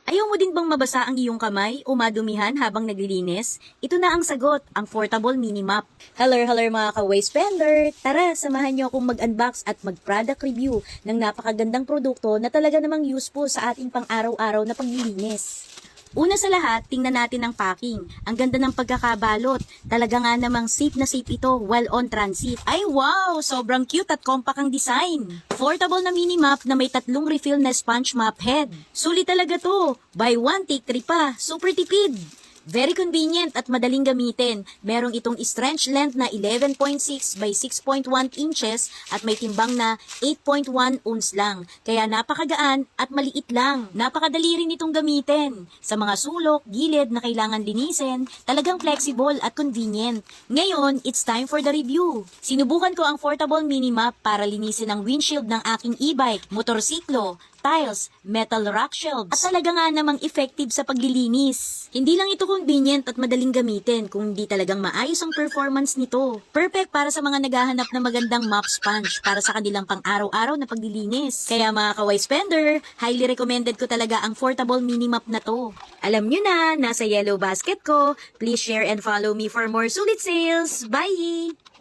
Ayaw mo din bang mabasa ang iyong kamay o madumihan habang naglilinis? Ito na ang sagot, ang Portable Mini Mop. Hello mga ka-waste spender! Tara, samahan niyo akong mag-unbox at mag-product review ng napakagandang produkto na talaga namang useful sa ating pang-araw-araw na paglilinis. Una sa lahat, tingnan natin ang packing. Ang ganda ng pagkakabalot. Talaga nga namang safe na safe ito while on transit. Ay wow! Sobrang cute at compact ang design. Portable na mini mop na may 3 refill na sponge mop head. Sulit talaga to. Buy one, take 3 pa. Super tipid. Very convenient at madaling gamitin. Merong itong stretch length na 11.6 by 6.1 inches at may timbang na 8.1 ounce lang. Kaya napakagaan at maliit lang. Napakadali rin itong gamitin. Sa mga sulok, gilid na kailangan linisin, talagang flexible at convenient. Ngayon, it's time for the review. Sinubukan ko ang Portable Mini Mop para linisin ang windshield ng aking e-bike, motorsiklo, tiles, metal rock shelves, at talaga nga namang effective sa paglilinis. Hindi lang ito convenient at madaling gamitin kung hindi talagang maayos ang performance nito. Perfect para sa mga naghahanap ng magandang mop sponge para sa kanilang pang-araw-araw na paglilinis. Kaya mga ka-wise spender, highly recommended ko talaga ang Portable Mini Mop na to. Alam nyo na, nasa yellow basket ko. Please share and follow me for more sulit sales. Bye!